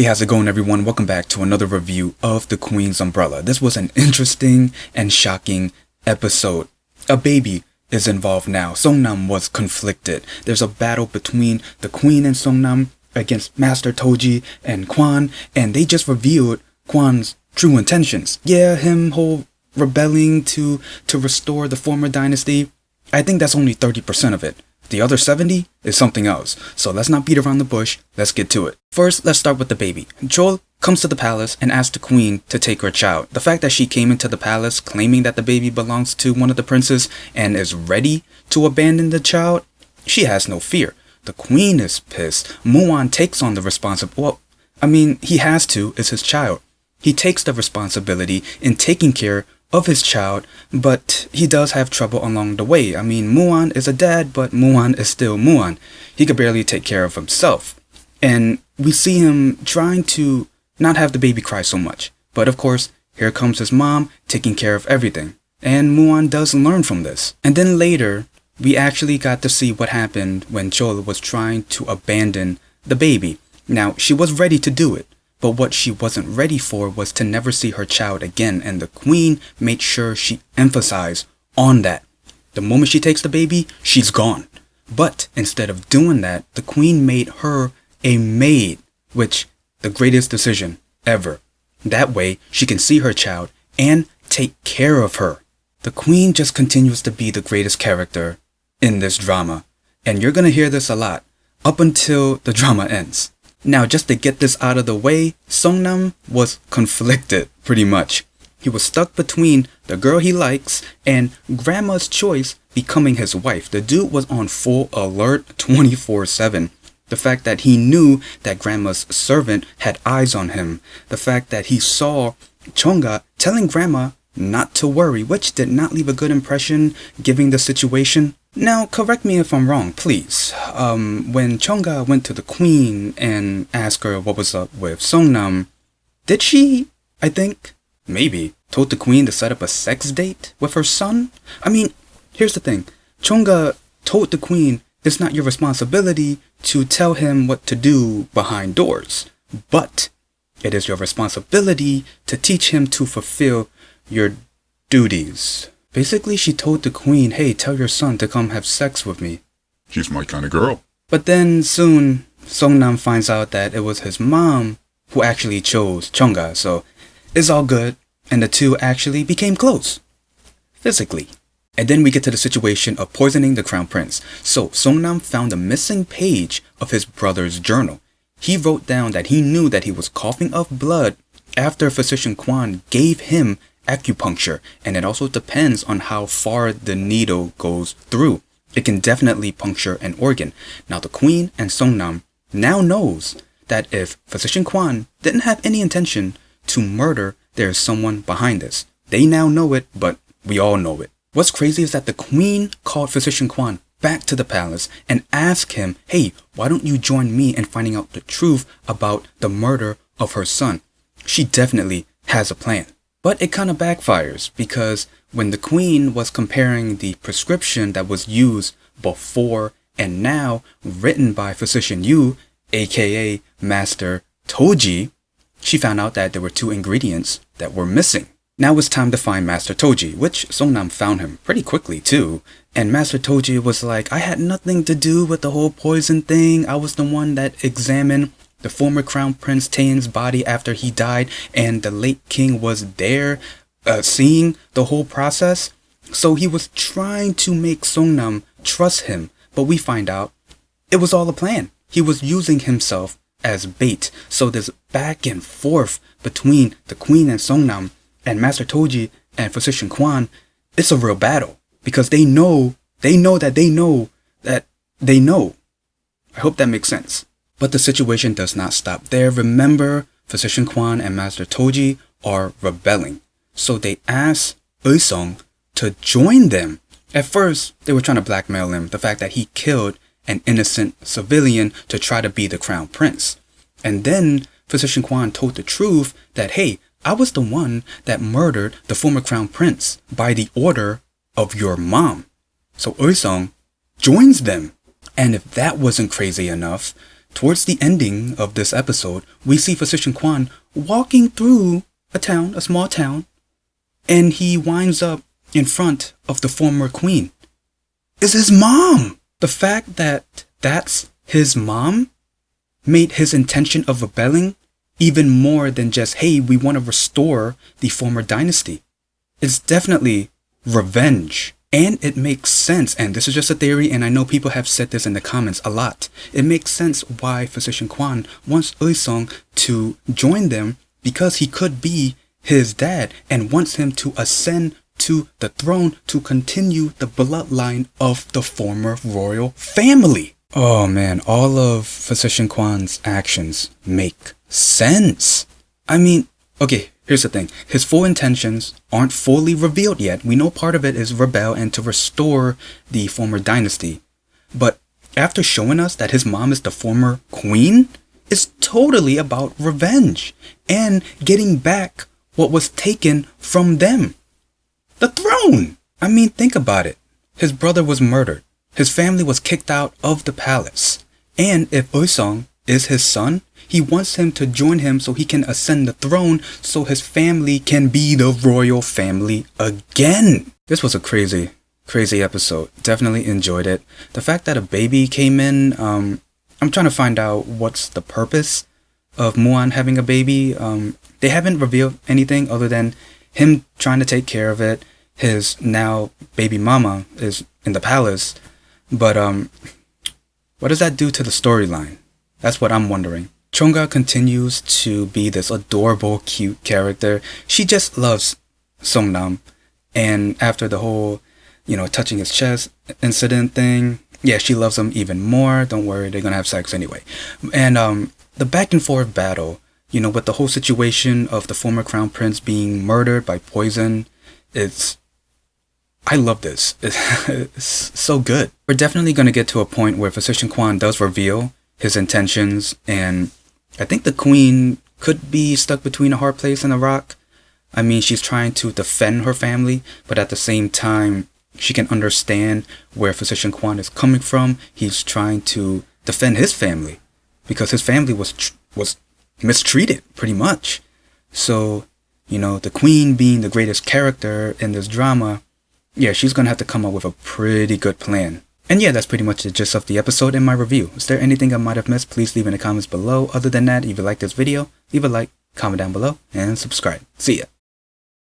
Hey, how's it going, everyone? Welcome back to another review of The Queen's Umbrella. This was an interesting and shocking episode. A baby is involved now. SeongNam was conflicted. There's a battle between the Queen and SeongNam against Master Toji and Kwan, and they just revealed Kwan's true intentions. Yeah, him whole rebelling to restore the former dynasty. I think that's only 30% of it. The other 70 is something else. So let's not beat around the bush. Let's get to it. First, let's start with the baby. Chol comes to the palace and asks the queen to take her child. The fact that she came into the palace claiming that the baby belongs to one of the princes and is ready to abandon the child, she has no fear. The queen is pissed. MuAn takes on the responsibility. He has to. It's his child. He takes the responsibility in taking care of his child, but he does have trouble along the way. MuAn is a dad, but MuAn is still MuAn. He could barely take care of himself. And we see him trying to not have the baby cry so much. But of course, here comes his mom taking care of everything. And MuAn does learn from this. And then later, we actually got to see what happened when Chol was trying to abandon the baby. Now, she was ready to do it. But what she wasn't ready for was to never see her child again, and the queen made sure she emphasized on that. The moment she takes the baby, she's gone. But instead of doing that, the queen made her a maid, which the greatest decision ever. That way, she can see her child and take care of her. The queen just continues to be the greatest character in this drama, and you're gonna hear this a lot up until the drama ends. Now, just to get this out of the way, SeongNam was conflicted, pretty much. He was stuck between the girl he likes and grandma's choice becoming his wife. The dude was on full alert 24/7. The fact that he knew that grandma's servant had eyes on him. The fact that he saw Chonga telling grandma not to worry, which did not leave a good impression given the situation. Now, correct me if I'm wrong, please. When Chonga went to the queen and asked her what was up with SeongNam, did she, maybe, told the queen to set up a sex date with her son? Here's the thing. Chonga told the queen it's not your responsibility to tell him what to do behind doors, but it is your responsibility to teach him to fulfill your duties. Basically, she told the queen, hey, tell your son to come have sex with me. She's my kind of girl. But then soon, SeongNam finds out that it was his mom who actually chose Chonga, so it's all good, and the two actually became close. Physically. And then we get to the situation of poisoning the crown prince. So SeongNam found a missing page of his brother's journal. He wrote down that he knew that he was coughing up blood after physician Kwan gave him acupuncture, and it also depends on how far the needle goes through. It can definitely puncture an organ. Now the queen and SeongNam now knows that if physician Kwan didn't have any intention to murder, there's someone behind this. They now know it, but we all know it. What's crazy is that the queen called physician Kwan back to the palace and asked him, hey, why don't you join me in finding out the truth about the murder of her son? She definitely has a plan. But it kind of backfires because when the queen was comparing the prescription that was used before and now written by physician Yu, aka Master Toji, she found out that there were two ingredients that were missing. Now it's time to find Master Toji, which SeongNam found him pretty quickly too. And Master Toji was like, I had nothing to do with the whole poison thing. I was the one that examined the former crown prince Tae's body after he died, and the late king was there seeing the whole process. So he was trying to make SeongNam trust him, but we find out it was all a plan. He was using himself as bait. So this back and forth between the queen and SeongNam and Master Toji and physician Kwan, it's a real battle because they know. I hope that makes sense. But the situation does not stop there. Remember, physician Kwan and Master Toji are rebelling. So they asked UiSeong to join them. At first, they were trying to blackmail him, the fact that he killed an innocent civilian to try to be the crown prince. And then physician Kwan told the truth that, hey, I was the one that murdered the former crown prince by the order of your mom. So UiSeong joins them. And if that wasn't crazy enough, towards the ending of this episode, we see Physician Kwan walking through a small town, and he winds up in front of the former queen. It's his mom! The fact that that's his mom made his intention of rebelling even more than just, hey, we want to restore the former dynasty. It's definitely revenge. And it makes sense, and this is just a theory, and I know people have said this in the comments a lot. It makes sense why Physician Kwan wants UiSeong to join them, because he could be his dad and wants him to ascend to the throne to continue the bloodline of the former royal family. Oh man, all of Physician Kwan's actions make sense. I mean, okay, here's the thing. His full intentions aren't fully revealed yet. We know part of it is rebel and to restore the former dynasty. But after showing us that his mom is the former queen, it's totally about revenge and getting back what was taken from them. The throne! I mean, think about it. His brother was murdered. His family was kicked out of the palace. And if UiSeong is his son, he wants him to join him so he can ascend the throne so his family can be the royal family again. This was a crazy episode. Definitely enjoyed it. The fact that a baby came in, I'm trying to find out what's the purpose of MuAn having a baby. They haven't revealed anything other than him trying to take care of it. His now baby mama is in the palace. But what does that do to the storyline? That's what I'm wondering. Chonga continues to be this adorable, cute character. She just loves SeongNam. And after the whole, touching his chest incident thing, yeah, she loves him even more. Don't worry, they're gonna have sex anyway. And the back and forth battle, with the whole situation of the former crown prince being murdered by poison, I love this. It's so good. We're definitely gonna get to a point where Physician Kwan does reveal his intentions, and I think the queen could be stuck between a hard place and a rock. I mean, she's trying to defend her family, but at the same time, she can understand where Physician Kwan is coming from. He's trying to defend his family because his family was mistreated, pretty much. So, the queen being the greatest character in this drama, yeah, she's gonna have to come up with a pretty good plan. And yeah, that's pretty much the gist of the episode and my review. Is there anything I might have missed? Please leave in the comments below. Other than that, if you like this video, leave a like, comment down below, and subscribe. See ya.